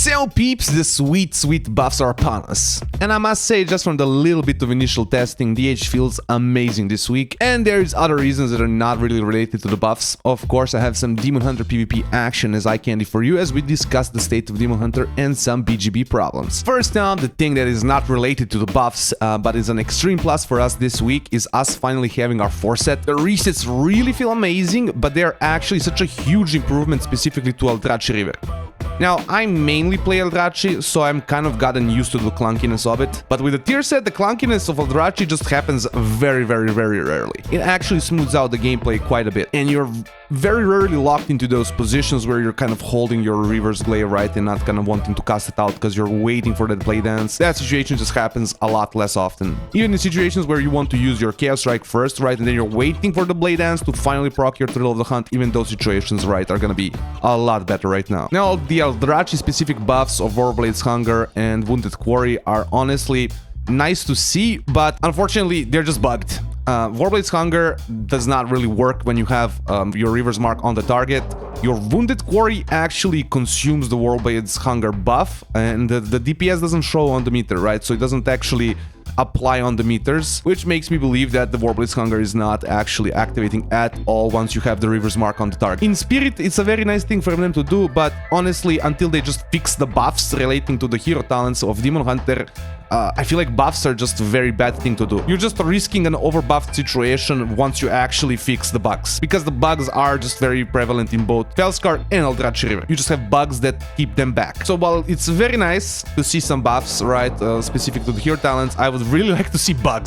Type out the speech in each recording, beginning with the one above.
So peeps, the sweet buffs are upon us. And I must say, just from the little bit of initial testing, DH feels amazing this week. And there's other reasons that are not really related to the buffs. Of course, I have some Demon Hunter PvP action as eye candy for you as we discuss the state of Demon Hunter and some BGB problems. First now, the thing that is not related to the buffs, but is an extreme plus for us this week is us finally having our 4-set. The resets really feel amazing, but they're actually such a huge improvement specifically to Eldrazi River. Now, I mainly play Eldrazi, so I'm kind of gotten used to the clunkiness of it. But with the tier set, the clunkiness of Eldrazi just happens very rarely. It actually smooths out the gameplay quite a bit. And you're very rarely locked into those positions where you're kind of holding your reverse glaive, right, and not kind of wanting to cast it out because you're waiting for that play dance. That situation just happens a lot less often. Even in situations where you want to use your Chaos Strike first, right, and then you're waiting for the blade dance to finally proc your Thrill of the Hunt, even those situations, right, are gonna be a lot better right now. Now, the Eldrazi specific buffs of Warblade's Hunger and Wounded Quarry are honestly nice to see, but unfortunately they're just bugged. Warblade's Hunger does not really work when you have your Reaver's Mark on the target. Your Wounded Quarry actually consumes the Warblade's Hunger buff, and the DPS doesn't show on the meter, right? So it doesn't actually apply on the meters, which makes me believe that the Warblade's Hunger is not actually activating at all once you have the Reaver's Mark on the target. In Spirit, it's a very nice thing for them to do, but honestly, until they just fix the buffs relating to the hero talents of Demon Hunter, I feel like buffs are just a very bad thing to do. You're just risking an overbuffed situation once you actually fix the bugs, because the bugs are just very prevalent in both Felskar and Eldrazi River. You just have bugs that keep them back. So while it's very nice to see some buffs, right, specific to the hero talents, I would really like to see bug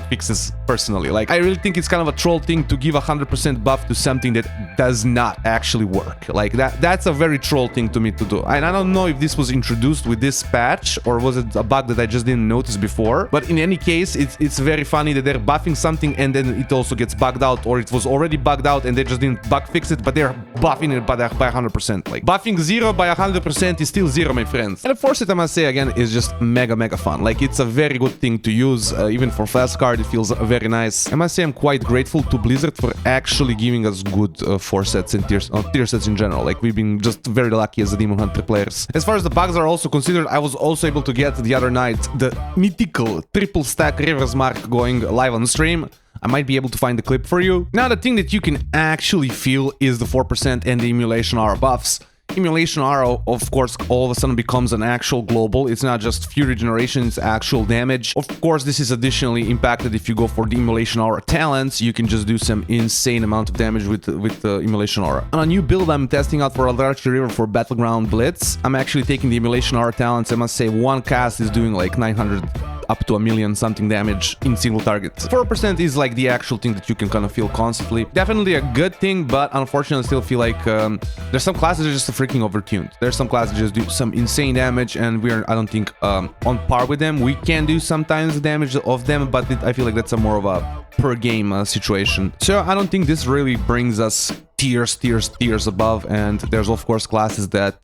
fixes personally. Like, I really think it's kind of a troll thing to give 100% buff to something that does not actually work. Like, that's a very troll thing to me to do. And I don't know if this was introduced with this patch or was it a bug that I just didn't notice before, but in any case, it's very funny that they're buffing something and then it also gets bugged out, or it was already bugged out and they just didn't bug fix it, but they're buffing it by 100%. Like, buffing 0 by 100% is still 0, my friends. And of course, I must say again, is just mega fun. Like, it's a very good thing to use, even for fast card. It feels very nice. I must say I'm quite grateful to Blizzard for actually giving us good 4-sets and tier sets in general. Like, we've been just very lucky as the Demon Hunter players. As far as the bugs are also considered, I was also able to get the other night the mythical triple stack Reaver's Mark going live on stream. I might be able to find the clip for you. Now, the thing that you can actually feel is the 4% and the Emulation Aura buffs. Emulation Aura, of course, all of a sudden becomes an actual global. It's not just few regeneration, it's actual damage. Of course, this is additionally impacted if you go for the Emulation Aura talents. You can just do some insane amount of damage with the Emulation Aura. On a new build I'm testing out for Eldrazi River for Battleground Blitz, I'm actually taking the Emulation Aura talents. I must say, one cast is doing like 900 up to 1,000,000 something damage in single target. 4% is like the actual thing that you can kind of feel constantly. Definitely a good thing, but unfortunately I still feel like there's some classes that are just freaking overtuned. There's some classes that just do some insane damage, and we're, I don't think, on par with them. We can do sometimes the damage of them, but I feel like that's a more of a per game situation. So I don't think this really brings us tiers above, and there's of course classes that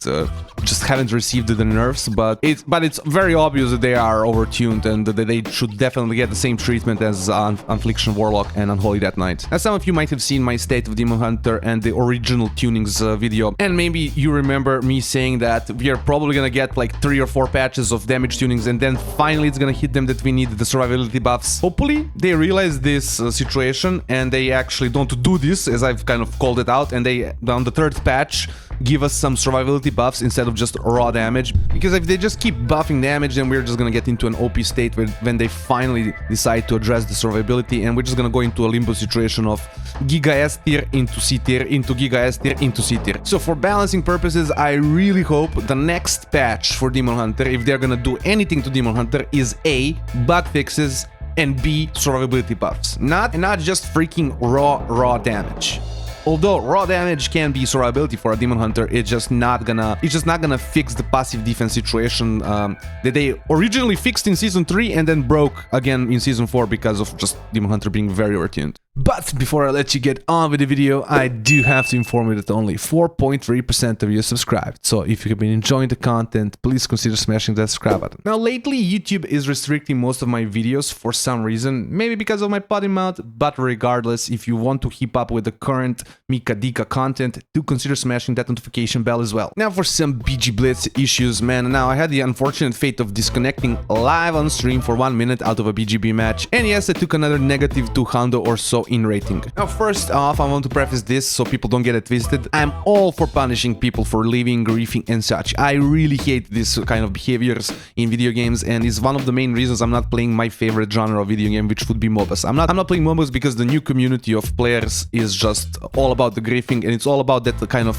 just haven't received the nerfs, but it's very obvious that they are overtuned and that they should definitely get the same treatment as Affliction Warlock and Unholy Death Knight. As some of you might have seen my State of Demon Hunter and the original tunings video, and maybe you remember me saying that we are probably gonna get like 3 or 4 patches of damage tunings, and then finally it's gonna hit them that we need the survivability buffs. Hopefully they realize this situation and they actually don't do this, as I've kind of called it out, and they, on the 3rd patch, give us some survivability buffs instead of just raw damage. Because if they just keep buffing damage, then we're just gonna get into an OP state when they finally decide to address the survivability, and we're just gonna go into a limbo situation of Giga S tier into C tier into Giga S tier into C tier. So for balancing purposes, I really hope the next patch for Demon Hunter, if they're gonna do anything to Demon Hunter, is A, bug fixes, and B, survivability buffs. Not just freaking raw damage. Although raw damage can be survivability for a Demon Hunter, it's just not gonna fix the passive defense situation that they originally fixed in Season 3 and then broke again in Season 4 because of just Demon Hunter being very overtuned. But before I let you get on with the video, I do have to inform you that only 4.3% of you subscribed. So if you have been enjoying the content, please consider smashing that subscribe button. Now lately, YouTube is restricting most of my videos for some reason, maybe because of my potty mouth, but regardless, if you want to keep up with the current Mikadika content, do consider smashing that notification bell as well. Now for some BG Blitz issues, man. Now I had the unfortunate fate of disconnecting live on stream for 1 minute out of a BGB match, and yes, I took another negative 200 or so in rating. Now first off, I want to preface this so people don't get it twisted. I'm all for punishing people for leaving, griefing and such. I really hate this kind of behaviors in video games, and it's one of the main reasons I'm not playing my favorite genre of video game, which would be MOBAs. I'm not playing MOBAs because the new community of players is just all about the griefing, and it's all about that kind of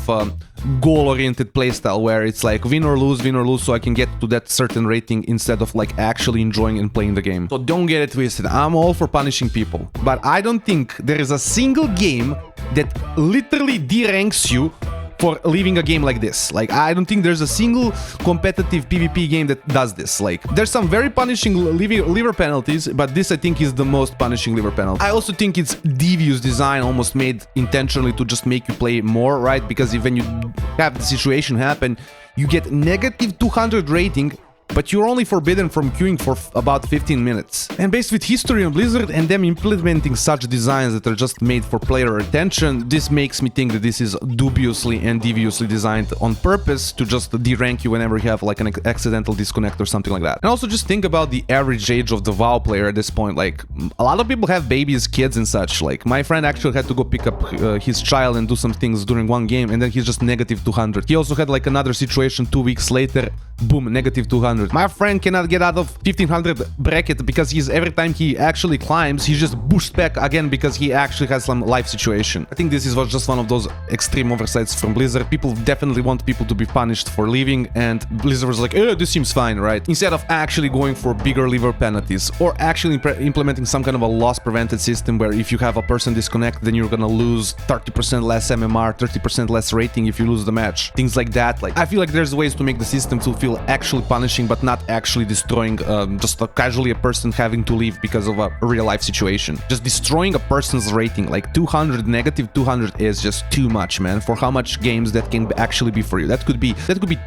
goal-oriented playstyle where it's like win or lose, so I can get to that certain rating instead of like actually enjoying and playing the game. So don't get it twisted. I'm all for punishing people, but I don't think there is a single game that literally deranks you for leaving a game like this. Like, I don't think there's a single competitive PvP game that does this. Like, there's some very punishing liver penalties, but this I think is the most punishing liver penalty. I also think it's devious design, almost made intentionally to just make you play more, right? Because when you have the situation happen, you get negative 200 rating, but you're only forbidden from queuing for about 15 minutes. And based with history on Blizzard and them implementing such designs that are just made for player retention, this makes me think that this is dubiously and deviously designed on purpose to just derank you whenever you have like an accidental disconnect or something like that. And also just think about the average age of the WoW player at this point. Like, a lot of people have babies, kids and such. Like, my friend actually had to go pick up his child and do some things during one game, and then he's just negative 200. He also had like another situation 2 weeks later, boom, negative 200. My friend cannot get out of 1500 bracket because every time he actually climbs, he just pushed back again because he actually has some life situation. I think this was just one of those extreme oversights from Blizzard. People definitely want people to be punished for leaving, and Blizzard was like, oh, this seems fine, right? Instead of actually going for bigger liver penalties or actually implementing some kind of a loss prevented system where if you have a person disconnect, then you're gonna lose 30% less MMR, 30% less rating if you lose the match. Things like that. Like, I feel like there's ways to make the system to feel actually punishing, but not actually destroying just casually a person having to leave because of a real life situation. Just destroying a person's rating, like 200, negative 200 is just too much, man, for how much games that can actually be for you. That could be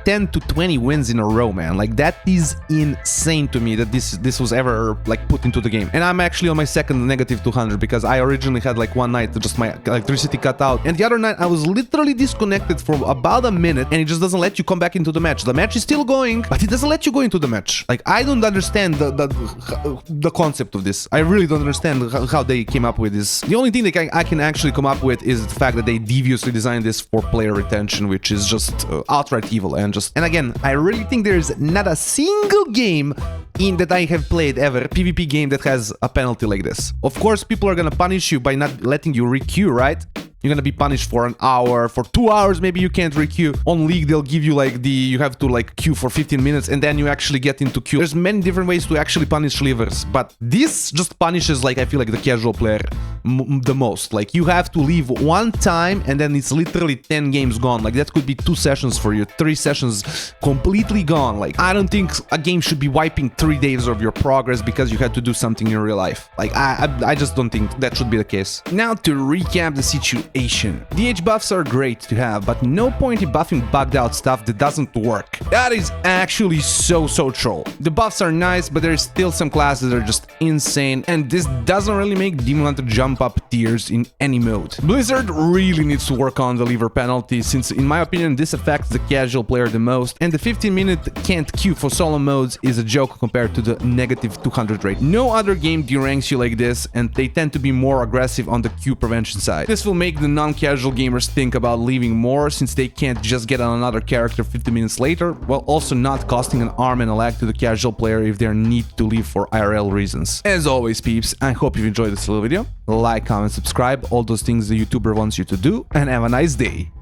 10 to 20 wins in a row, man. Like, that is insane to me that this was ever like put into the game. And I'm actually on my second negative 200 because I originally had like one night just my electricity cut out, and the other night I was literally disconnected for about a minute, and it just doesn't let you come back into the match. The match is still going, but it doesn't let you go into the match. Like, I don't understand the concept of this. I really don't understand how they came up with this. The only thing that I can actually come up with is the fact that they deviously designed this for player retention, which is just outright evil. And again, I really think there's not a single game that I have played ever, a PvP game, that has a penalty like this. Of course, people are gonna punish you by not letting you re-queue, right? You're gonna be punished for an hour, for 2 hours, maybe you can't re-queue. On League, they'll give you like you have to like queue for 15 minutes and then you actually get into queue. There's many different ways to actually punish livers, but this just punishes, like, I feel like the casual player the most. Like, you have to leave one time and then it's literally 10 games gone. Like, that could be 2 sessions for you, 3 sessions completely gone. Like, I don't think a game should be wiping 3 days of your progress because you had to do something in real life. Like, I just don't think that should be the case. Now to recap the situation. DH buffs are great to have, but no point in buffing bugged out stuff that doesn't work. That is actually so troll. The buffs are nice, but there's still some classes that are just insane, and this doesn't really make Demon Hunter jump up tiers in any mode. Blizzard really needs to work on the liver penalty, since in my opinion this affects the casual player the most, and the 15-minute can't queue for solo modes is a joke compared to the negative 200 rate. No other game deranks you like this, and they tend to be more aggressive on the queue prevention side. This will make the non-casual gamers think about leaving more, since they can't just get on another character 50 minutes later, while also not costing an arm and a leg to the casual player if they need to leave for IRL reasons. As always, peeps, I hope you've enjoyed this little video. Like, comment, subscribe, all those things the YouTuber wants you to do, and have a nice day.